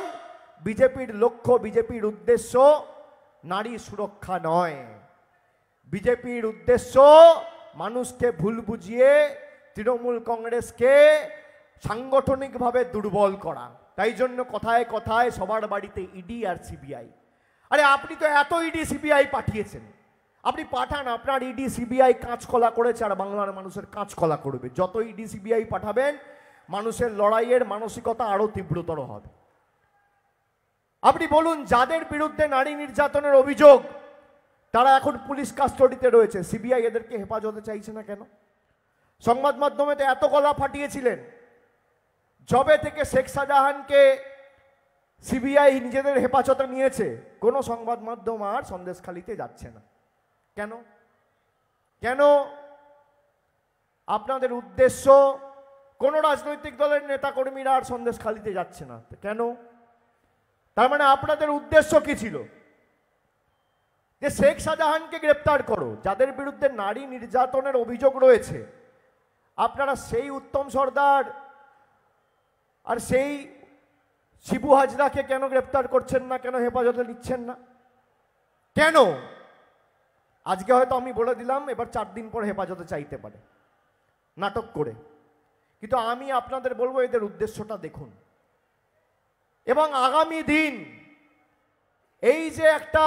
বিজেপির লক্ষ্য, বিজেপির উদ্দেশ্য নারী সুরক্ষা নয়। বিজেপির উদ্দেশ্য মানুষকে ভুল বুঝিয়ে তৃণমূল কংগ্রেসকে সাংগঠনিকভাবে দুর্বল করা। তাই জন্য কথায় কথায় সবার বাড়িতে ইডি আর সিবিআই। আরে আপনি তো এত ইডি সিবিআই পাঠিয়েছেন, আপনি পাঠান, আপনার ইডি সিবিআই কাঁচকলা করেছে, আর বাংলার মানুষের কাঁচকলা করবে। যত ইডি সিবিআই পাঠাবেন, মানুষের লড়াইয়ের মানসিকতা আরো তীব্রতর হবে। আপনি বলুন, যাদের বিরুদ্ধে নারী নির্যাতনের অভিযোগ, তারা এখন পুলিশ কাস্টডিতে রয়েছে, সিবিআই এদেরকে হেফাজতে চাইছে না কেন? সংবাদ মাধ্যমে তো এত গলা ফাটিয়েছিলেন। জবে থেকে শেখ শাহজাহানকে সিবিআই নিজেদের হেফাজতে নিয়েছে, কোনো সংবাদ মাধ্যম আর সন্দেশখালিতে যাচ্ছে না। কেন? কেন? আপনাদের উদ্দেশ্য, কোন রাজনৈতিক দলের নেতাকর্মীরা আর সন্দেশখালিতে যাচ্ছে না। কেন? তার মানে আপনাদের উদ্দেশ্য কি ছিল? যে শেখ শাহজাহানকে গ্রেপ্তার করো, যাদের বিরুদ্ধে নারী নির্যাতনের অভিযোগ রয়েছে, আপনারা সেই উত্তম সর্দার আর সেই শিবু হাজরাকে কেন গ্রেপ্তার করছেন না, কেন হেফাজতে নিচ্ছেন না? কেন? আজকে হয়তো আমি বলে দিলাম, এবার 4 দিন পর হেফাজতে চাইতে পারে নাটক করে, কিন্তু আমি আপনাদের বলবো এদের উদ্দেশ্যটা দেখুন। এবং আগামী দিন এই যে একটা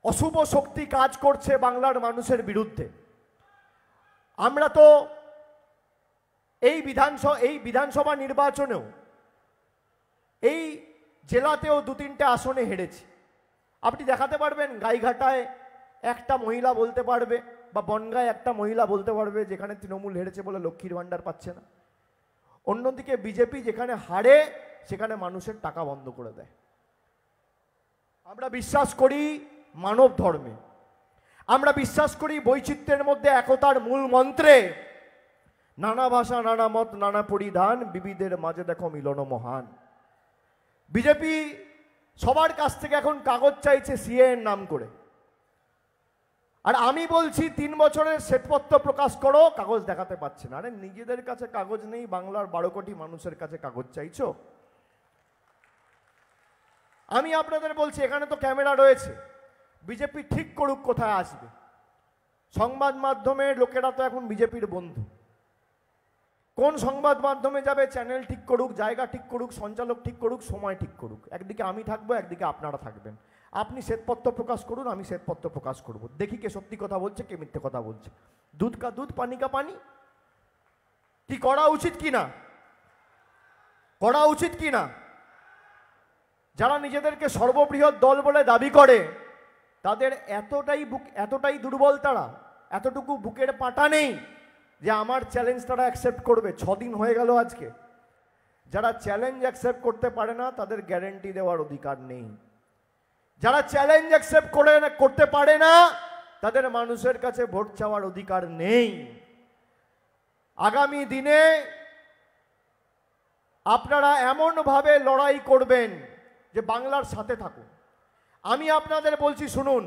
অশুভ শক্তি কাজ করছে বাংলার মানুষের বিরুদ্ধে, আমরা তো এই বিধানসভা নির্বাচনেও এই জেলাতেও 2-3টে আসনে হেরেছি। আপনি দেখাতে পারবেন গাইঘাটায় একটা মহিলা বলতে পারবে, বা বনগাঁয় একটা মহিলা বলতে পারবে যেখানে তৃণমূল হেরেছে বলে লক্ষ্মীর ভাণ্ডার পাচ্ছে না? অন্যদিকে বিজেপি যেখানে হারে সেখানে মানুষের টাকা বন্ধ করে দেয়। আমরা বিশ্বাস করি মানব ধর্মে, আমরা বিশ্বাস করি বৈচিত্র্যের মধ্যে একতার মূল মন্ত্রে। নানা ভাষা, নানা মত, নানা পরিধান, বিবিধের মাঝে দেখো মিলন মহান। বিজেপি সবার কাছ থেকে এখন কাগজ চাইছে সিএ এর নাম করে, আর আমি বলছি 3 বছরের শ্বেতপত্র প্রকাশ করো, কাগজ দেখাতে পাচ্ছে না। আরে নিজেদের কাছে কাগজ নেই, বাংলার 12 কোটি মানুষের কাছে কাগজ চাইছো? আমি আপনাদের বলছি, এখানে তো ক্যামেরা রয়েছে, বিজেপি ঠিক করুক কোথায় আসবে। সংবাদ মাধ্যমের লোকেরা তো এখন বিজেপির বন্ধু। কোন সংবাদ মাধ্যমে যাবে, চ্যানেল ঠিক করুক, জায়গা ঠিক করুক, সঞ্চালক ঠিক করুক, সময় ঠিক করুক, একদিকে আমি থাকবো, একদিকে আপনারা থাকবেন। আপনি শ্বেতপত্র প্রকাশ করুন, আমি শ্বেতপত্র প্রকাশ করব, দেখি কে সত্যি কথা বলছে, কে মিথ্যে কথা বলছে। দুধ কা দুধ, পানি কা পানি। কি করা উচিত কি না, করা উচিত কি না? যারা নিজেদেরকে সর্ববৃহৎ দল বলে দাবি করে, তাদের এতটাই দুর্বল, তারা এতটুকু বুকের পাটা নেই যে আমার চ্যালেঞ্জ তারা অ্যাকসেপ্ট করবে। 6 দিন হয়ে গেল আজকে। যারা চ্যালেঞ্জ অ্যাকসেপ্ট করতে পারে না তাদের গ্যারেন্টি দেওয়ার অধিকার নেই। যারা চ্যালেঞ্জ অ্যাকসেপ্ট করতে পারে না তাদের মানুষের কাছে ভোট চাওয়ার অধিকার নেই। আগামী দিনে আপনারা এমনভাবে লড়াই করবেন যে বাংলার সাথে থাকুন। আমি আপনাদের বলছি শুনুন,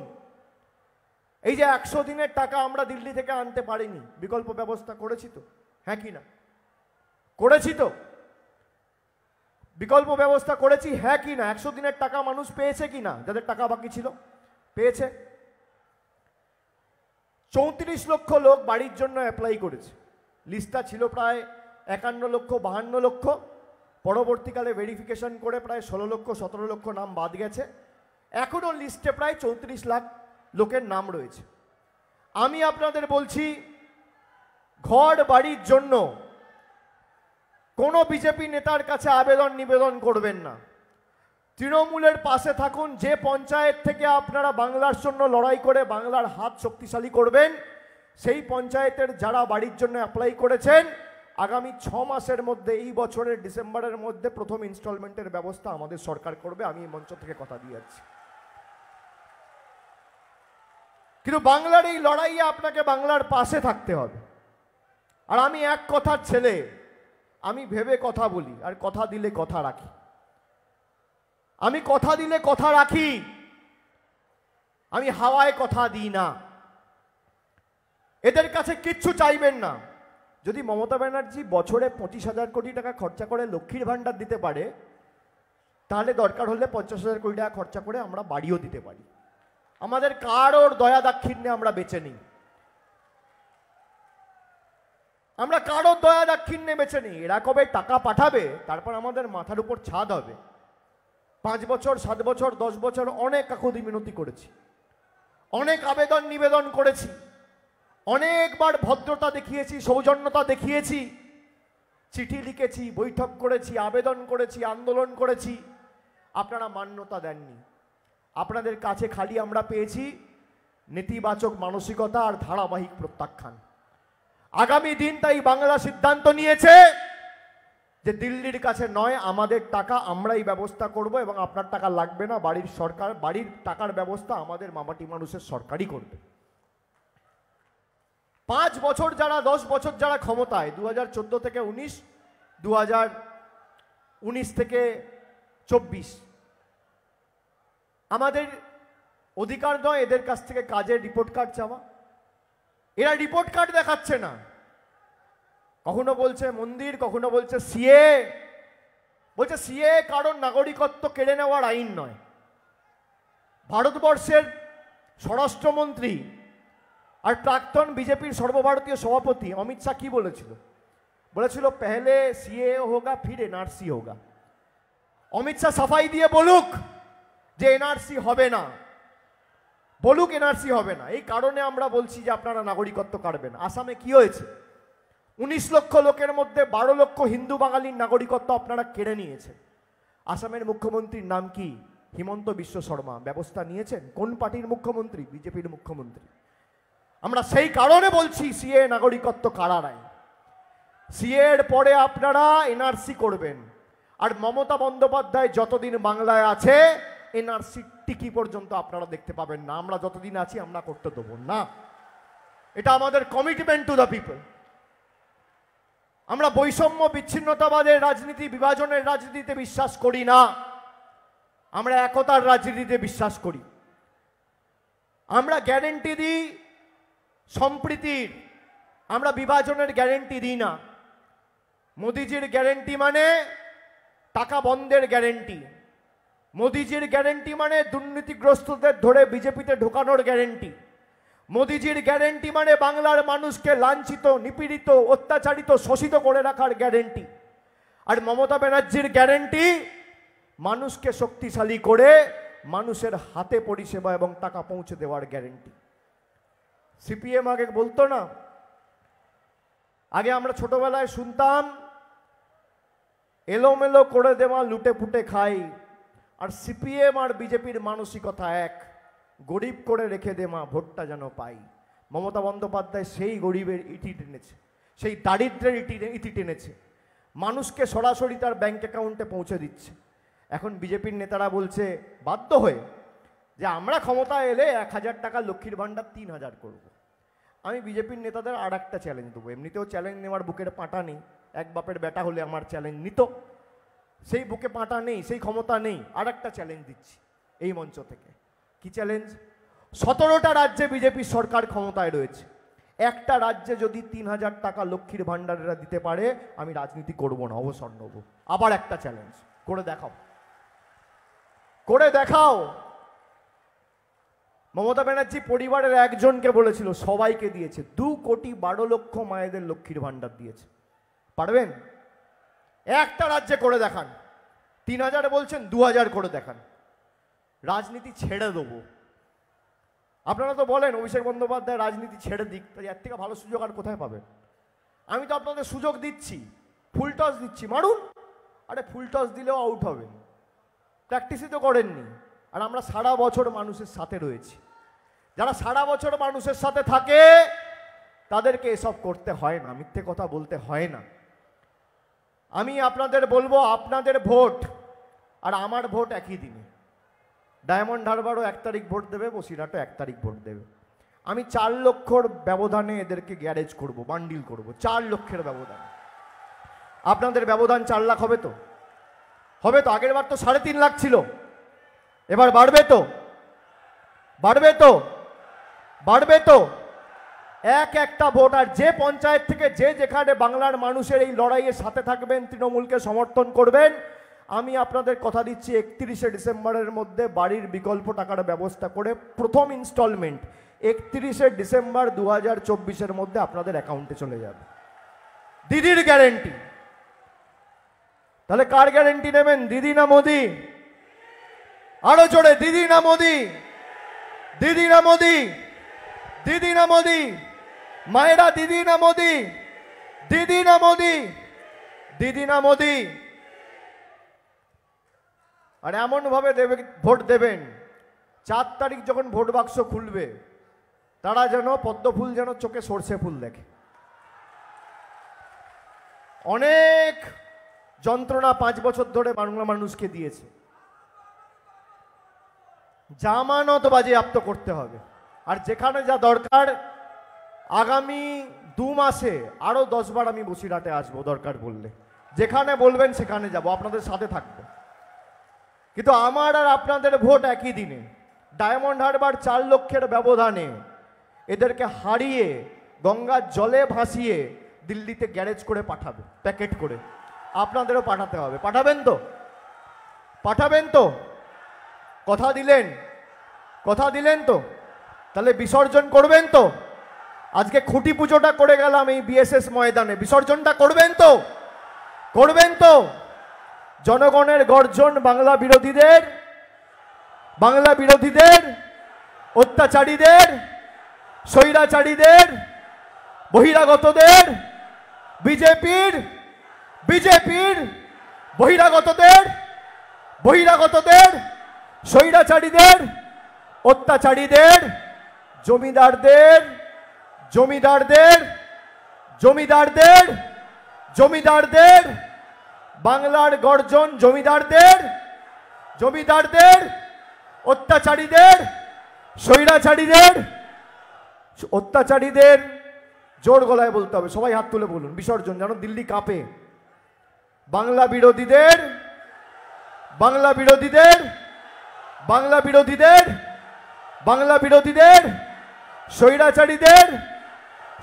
এই যে 100 দিনের টাকা আমরা দিল্লি থেকে আনতে পারিনি, বিকল্প ব্যবস্থা করেছি তো, হ্যাঁ কি না? করেছি তো, বিকল্প ব্যবস্থা করেছি, হ্যাঁ কি না? 100 দিনের টাকা মানুষ পেয়েছে কি না? যাদের টাকা বাকি ছিল পেয়েছে। 34 লক্ষ লোক বাড়ির জন্য অ্যাপ্লাই করেছে। লিস্টটা ছিল প্রায় 51 লক্ষ 52 লক্ষ, পরবর্তীকালে ভেরিফিকেশন করে প্রায় 16 লক্ষ 17 লক্ষ নাম বাদ গেছে। এখনও লিস্টে প্রায় 34 লাখ লোকের নাম রয়েছে। আমি আপনাদের বলছি, ঘর বাড়ির জন্য কোনো বিজেপি নেতার কাছে আবেদন নিবেদন করবেন না। তৃণমূলের পাশে থাকুন। যে পঞ্চায়েত থেকে আপনারা বাংলার জন্য লড়াই করে বাংলার হাত শক্তিশালী করবেন, সেই পঞ্চায়েতের যারা বাড়ির জন্য অ্যাপ্লাই করেছেন, আগামী 6 মাসের মধ্যে, এই বছরের ডিসেম্বরের মধ্যে প্রথম ইনস্টলমেন্টের ব্যবস্থা আমাদের সরকার করবে। আমি এই মঞ্চ থেকে কথা দিয়ে যাচ্ছি। কিন্তু বাংলার এই লড়াইয়ে আপনাকে বাংলার পাশে থাকতে হবে। আর আমি এক কথার ছেলে, আমি ভেবে কথা বলি, আর কথা দিলে কথা রাখি। আমি কথা দিলে কথা রাখি, আমি হাওয়ায় কথা দিই না। এদের কাছে কিচ্ছু চাইবেন না। যদি মমতা ব্যানার্জি বছরে 25,000 কোটি টাকা খরচা করে লক্ষ্মীর ভাণ্ডার দিতে পারে, তাহলে দরকার হলে 50,000 কোটি টাকা খরচা করে আমরা বাড়িও দিতে পারি। আমাদের কারোর দয়া দাক্ষিণ্যে আমরা বেঁচে নিই, আমরা কারোর দয়া দাক্ষিণ্যে বেঁচে নিই। এরা কবে টাকা পাঠাবে, তারপর আমাদের মাথার উপর ছাদ হবে। 5 বছর 7 বছর 10 বছর অনেক কাকুতি মিনতি করেছি, অনেক আবেদন নিবেদন করেছি, অনেকবার ভদ্রতা দেখিয়েছি, সৌজন্যতা দেখিয়েছি, চিঠি লিখেছি, বৈঠক করেছি, আবেদন করেছি, আন্দোলন করেছি। আপনারা মান্যতা দেননি। আপনাদের কাছে খালি আমরা পেয়েছি নেতিবাচক মানসিকতা আর ধারাবাহিক প্রত্যাখ্যান। আগামী দিন তাই বাংলা সিদ্ধান্ত নিয়েছে যে দিল্লির কাছে নয়, আমাদের টাকা আমরাই ব্যবস্থা করব, এবং আপনার টাকা লাগবে না। বাড়ির টাকার ব্যবস্থা আমাদের মামাটি মানুষের সরকারই করবে। 5 বছর যারা, 10 বছর যারা ক্ষমতায়, 2014 থেকে 19, 2019 থেকে 24, আমাদের অধিকার নয় এদের কাছ থেকে কাজের রিপোর্ট কার্ড চাওয়া? এরা রিপোর্ট কার্ড দেখাচ্ছে না, কখনো বলছে মন্দির, কখনো বলছে সিএ। বলছে সিএ কারণ নাগরিকত্ব কেড়ে নেওয়ার আইন নয়। ভারতবর্ষের স্বরাষ্ট্রমন্ত্রী আর প্রাক্তন বিজেপির সর্বভারতীয় সভাপতি অমিত শাহ কি বলেছিল? বলেছিল পহলে সিএ হোগা ফির এনআরসি হোগা। অমিত শাহ সাফাই দিয়ে বলুক যে এনআরসি হবে না, বলুক এনআরসি হবে না। এই কারণে আমরা বলছি যে আপনারা নাগরিকত্ব কাটবেন। আসামে কি হয়েছে? 19 লক্ষ লোকের মধ্যে 12 লক্ষ হিন্দু বাঙালির নাগরিকত্ব আপনারা কেড়ে নিয়েছেন। আসামের মুখ্যমন্ত্রীর নাম কি? হিমন্ত বিশ্ব শর্মা। ব্যবস্থা নিয়েছেন? কোন পার্টির মুখ্যমন্ত্রী? বিজেপির মুখ্যমন্ত্রী। আমরা সেই কারণে বলছি সিএ নাগরিকত্ব কাড়া নাই। সিএ এর পরে আপনারা এনআরসি করবেন। আর মমতা বন্দ্যোপাধ্যায় যতদিন বাংলায় আছে এনআরসি টিকি পর্যন্ত আপনারা দেখতে পাবেন না। আমরা যতদিন আছি আমরা করতে দেবো না। এটা আমাদের কমিটমেন্ট টু দ্য পিপল। আমরা বৈষম্য বিচ্ছিন্নতাবাদের রাজনীতি, বিভাজনের রাজনীতিতে বিশ্বাস করি না। আমরা একতার রাজনীতিতে বিশ্বাস করি। আমরা গ্যারেন্টি দিই সম্প্রীতির, আমরা বিভাজনের গ্যারেন্টি দিই না। মোদিজির গ্যারেন্টি মানে টাকা বন্ধের গ্যারেন্টি। মোদিজির গ্যারেন্টি মানে দুর্নীতিগ্রস্তদের ধরে বিজেপিতে ঢোকানোর গ্যারেন্টি। মোদিজির গ্যারেন্টি মানে বাংলার মানুষকে লাঞ্ছিত, নিপীড়িত, অত্যাচারিত, শোষিত করে রাখার গ্যারেন্টি। আর মমতা ব্যানার্জির গ্যারেন্টি মানুষকে শক্তিশালী করে মানুষের হাতে পরিষেবা এবং টাকা পৌঁছে দেওয়ার গ্যারেন্টি। সিপিএম আগে বলতো না, আগে আমরা ছোটবেলায় শুনতাম এলোমেলো করে দেওয়া লুটে পুটে খাই। আর সিপিএম আর বিজেপির মানসিকতা এক, গরিব করে রেখে দে মা, ভোটটা যেন পাই। মমতা বন্দ্যোপাধ্যায় সেই গরিবের ইটি টেনেছে, সেই দারিদ্রের ইটি টেনেছে, মানুষকে সরাসরি তার ব্যাংক অ্যাকাউন্টে পৌঁছে দিচ্ছে। এখন বিজেপির নেতারা বলছে বাধ্য হয়ে যে আমরা ক্ষমতায় এলে 1000 টাকা লক্ষ্মীর ভাণ্ডার 3000 করব। আমি বিজেপির নেতাদের আর একটা চ্যালেঞ্জ দেবো। এমনিতেও চ্যালেঞ্জ নেওয়ার বুকের পাঁটা নেই, এক বাপের বেটা হলে আমার চ্যালেঞ্জ নিত, সেই বুকে পাঁটা নেই, সেই ক্ষমতা নেই। আর একটা চ্যালেঞ্জ দিচ্ছি এই মঞ্চ থেকে। কি চ্যালেঞ্জ? 17টা রাজ্যে বিজেপির সরকার ক্ষমতায় রয়েছে, একটা রাজ্যে যদি 3000 টাকা লক্ষ্মীর ভাণ্ডারেরা দিতে পারে আমি রাজনীতি করব না, অবসর নেব। আবার একটা চ্যালেঞ্জ, করে দেখাও, করে দেখাও। মমতা ব্যানার্জি পরিবারের একজনকে বলেছিল, সবাইকে দিয়েছে। 2,12,00,000 মায়েদের লক্ষ্মীর ভাণ্ডার দিয়েছে। পারবেন? একটা রাজ্যে করে দেখান। 3000 বলছেন, 2000 করে দেখান। রাজনীতি ছেড়ে দেবো। আপনারা তো বলেন অভিষেক বন্দ্যোপাধ্যায় রাজনীতি ছেড়ে দিক, এর থেকে ভালো সুযোগ আর কোথায় পাবেন? আমি তো আপনাদের সুযোগ দিচ্ছি, ফুল টস দিচ্ছি, মারুন। আরে ফুল টস দিলেও আউট হবেন, প্র্যাকটিসই তো করেননি। আর আমরা সারা বছর মানুষের সাথে রয়েছি। যারা সারা বছর মানুষের সাথে থাকে তাদেরকে এসব করতে হয় না, মিথ্যে কথা বলতে হয় না। আমি আপনাদের বলবো, আপনাদের ভোট আর আমার ভোট একই দিনে। ডায়মন্ড হারবারও 1 তারিখ ভোট দেবে, বসিরহাটও 1 তারিখ ভোট দেবে। আমি 4 লক্ষর ব্যবধানে এদেরকে গ্যারেজ করব, বান্ডিল করব। 4 লক্ষের ব্যবধান। আপনাদের ব্যবধান 4 লাখ হবে তো? হবে তো? আগের বার তো 3.5 লাখ ছিল, এবার বাড়বে তো? বাড়বে তো? বাড়বে তো? একটা ভোট। আর যে পঞ্চায়েত থেকে যে যেখানে বাংলার মানুষের এই লড়াইয়ের সাথে থাকবেন, তৃণমূলকে সমর্থন করবেন, আমি আপনাদের কথা দিচ্ছি 31শে ডিসেম্বরের মধ্যে বাড়ির বিকল্প টাকার ব্যবস্থা করে প্রথম ইনস্টলমেন্ট 31শে ডিসেম্বর 2024-এর মধ্যে আপনাদের অ্যাকাউন্টে চলে যাবে। দিদির গ্যারেন্টি। তাহলে কার গ্যারেন্টি নেবেন? দিদি না মোদি? আরো জোরে, দিদি না মোদি? দিদি না মোদি? দিদি না মোদি? মায়েরা দিদি না মোদি? দিদি না মোদি? দিদি না মোদি? আর এমন ভাবে দেবে, ভোট দেবেন 4 তারিখ যখন ভোট বাক্স খুলবে তারা যেন পদ্ম ফুল যেন চোখে সর্ষে ফুল দেখে। অনেক যন্ত্রণা 5 বছর ধরে বাংলা মানুষকে দিয়েছে। জামানত বাজেয়াপ্ত করতে হবে। আর যেখানে যা দরকার আগামী 2 মাসে আরো 10 বার আমি বসিরহাটে আসবো, দরকার বললে যেখানে বলবেন সেখানে যাব, আপনাদের সাথে থাকবো। কিন্তু আমার আর আপনাদের ভোট একই দিনে। ডায়মন্ড হারবার 4 লক্ষের ব্যবধানে এদেরকে হারিয়ে গঙ্গার জলে ভাসিয়ে দিল্লিতে গ্যারেজ করে পাঠাবে, প্যাকেট করে। আপনাদেরও পাঠাতে হবে। পাঠাবেন তো? পাঠাবেন তো? কথা দিলেন? কথা দিলেন তো? তাহলে বিসর্জন করবেন তো? আজকে খুঁটি পুজোটা করে গেলাম এই বিএসএস ময়দানে, বিসর্জনটা করবেন তো? করবেন তো? জনগণের গর্জন বাংলা বিরোধীদের, বাংলা বিরোধীদের, অত্যাচারীদের, স্বৈরাচারীদের, বহিরাগতদের, বিজেপির বহিরাগতদের, স্বৈরাচারীদের, অত্যাচারীদের, জমিদারদের, বাংলার গর্জন জমিদারদের, অত্যাচারীদের, স্বৈরাচারীদের, অত্যাচারীদের জোর গলায় বলতে হবে। সবাই হাত তুলে বলুন বিসর্জন, যেন দিল্লি কাঁপে। বাংলা বিরোধীদের,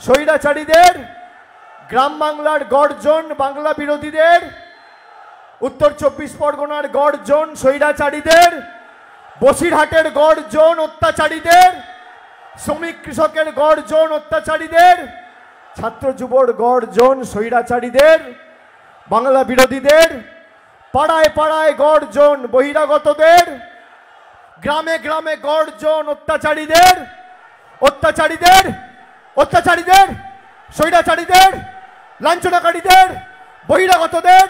স্বৈরাচারীদের, গ্রাম বাংলার গর্জন বাংলা বিরোধীদের, উত্তর 24 পরগনার গর্জন স্বৈরাচারীদের, বসিরহাটের গর্জন অত্যাচারীদের, শ্রমিক কৃষকের গর্জন অত্যাচারীদের, ছাত্র যুবর গর্জন স্বৈরাচারীদের, বাংলা বিরোধীদের, পাড়ায় পাড়ায় গর্জন বহিরাগতদের, গ্রামে গ্রামে গর্জন অত্যাচারীদের, স্বৈরাচারীদের, লাঞ্ছনাকারীদের, বহিরাগতদের,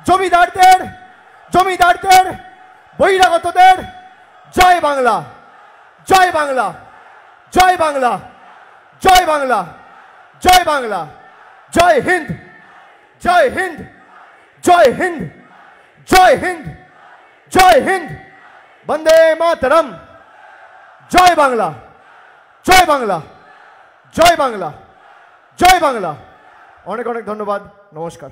জমিদারদের, বহিরাগতদের। জয় বাংলা, জয় বাংলা, জয় বাংলা, জয় বাংলা, জয় বাংলা, জয় হিন্দ, জয় হিন্দ, জয় হিন্দ, জয় হিন্দ, জয় হিন্দ, বন্দে মাতরম। জয় বাংলা, জয় বাংলা, জয় বাংলা, জয় বাংলা। অনেক অনেক ধন্যবাদ। নমস্কার।